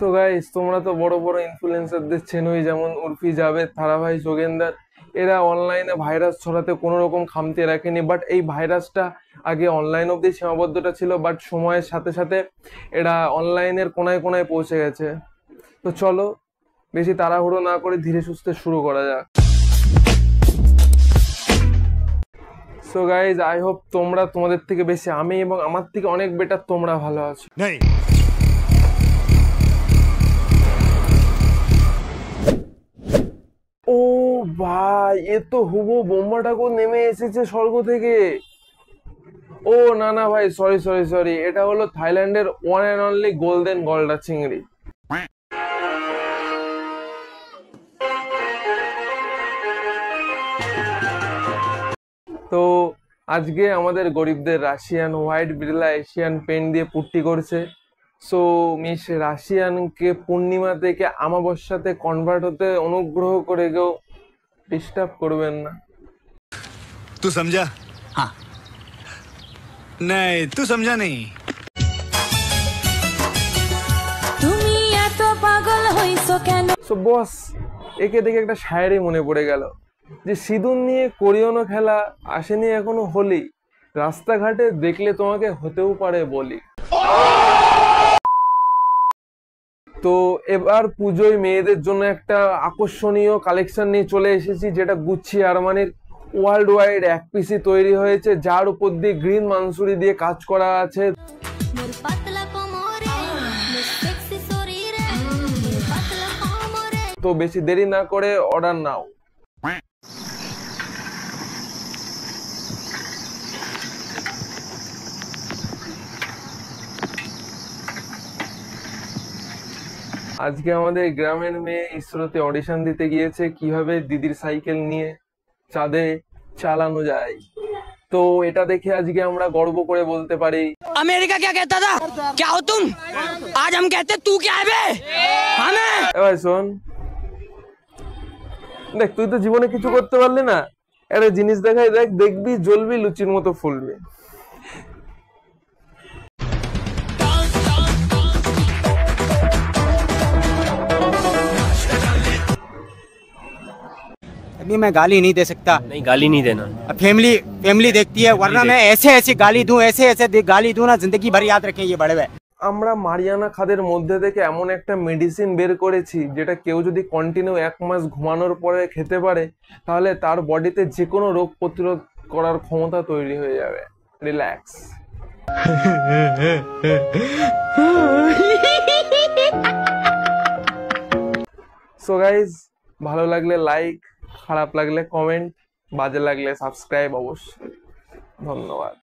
তো গাইস, তোমরা তো বড় বড় ইনফ্লুয়েন্সারদের চেনোই, যেমন উর্ফি, জাভেদ, থারাভাই, যোগেন্দার। এরা অনলাইনে ভাইরাস ছড়াতে কোনো রকম খামতি রাখেনি, বাট এই ভাইরাসটা আগে অনলাইন অব্দি সীমাবদ্ধতা ছিল, বাট সময়ের সাথে সাথে এরা অনলাইনের কোনায় কোনায় পৌঁছে গেছে। তো চলো, বেশি তাড়াহুড়ো না করে ধীরে সুস্থে শুরু করা যাক। সো গাইজ, আই হোপ তোমরা তোমাদের থেকে বেশি আমি এবং আমার থেকে অনেক বেটার তোমরা ভালো আছো। ও ভাই, এ তো হুবহু বোম্বা ঠাকুর নেমে এসেছে স্বর্গ থেকে। ও না না ভাই, সরি সরি সরি, এটা হলো থাইল্যান্ডের ওয়ান অ্যান্ড অনলি গোল্ডেন গলদা চিংড়ি। তো আজকে আমাদের গরিবদের Russian white Birla Asian paint দিয়ে পুট্টি করছে। সো মিস রাশিয়ানকে পূর্ণিমা থেকে আমাবস্যাতে কনভার্ট হতে অনুগ্রহ করে কেউ ডিস্টার্ব করবেন না। तू समझा? हाँ। नहीं, तू समझा नहीं। তুমি এত পাগল হইছো কেন? সো বস, একে দেখে একটা শায়েরি মনে পড়ে গেল যে সিঁদুর নিয়ে করিওনো খেলা, আসেনি এখনো হোলি, রাস্তাঘাটে দেখলে তোমাকে হতেও পারে বলি। তো এবার পুজোয় মেয়েদের জন্য একটা আকর্ষণীয় কালেকশন নিয়ে চলে এসেছি, যেটা গুচ্ছি আরমানির ওয়ার্ল্ড ওয়াইড এক পিসি তৈরি হয়েছে, যার উপর দিয়ে গ্রিন মানসুরি দিয়ে কাজ করা আছে। তো বেশি দেরি না করে অর্ডার নাও। আজকে আমাদের গ্রামের মেয়ে ইসরোতে অডিশন দিতে গিয়েছে কিভাবে দিদির সাইকেল নিয়ে চাঁদে চালানো যায়। তো এটা দেখে আজকে আমরা গর্ব করে বলতে পারি, अमेरिका क्या कहता था? क्या हो तुम? आज हम कहते तू क्या है बे? हमें এবার শোন, দেখ তুই তো জীবনে কিছু করতে পারলি না, একটা জিনিস দেখাই দেখ, দেখবি জ্বলবি, লুচির মতো ফুলবি। अभी मैं गाली नहीं दे सकता। नहीं, गाली नहीं देना। फैमिली फैमिली देखती है, वरना मैं ऐसे ऐसे गाली दूं, ऐसे ऐसे गाली दूं ना, जिंदगी भर याद रखें ये बड़े हुए। আমরা মারিয়ানা খাদের মধ্যে থেকে এমন একটা মেডিসিন বের করেছি, যেটা কেউ যদি কন্টিনিউ 1 মাস ঘুমানোর পরে খেতে পারে, তাহলে তার বডিতে যে কোনো রোগ প্রতিরোধ করার ক্ষমতা তৈরি হয়ে যাবে। রিল্যাক্স। সো গাইজ, ভালো লাগলে লাইক, খারাপ লাগলে কমেন্ট, বাজে লাগলে সাবস্ক্রাইব অবশ্যই। ধন্যবাদ।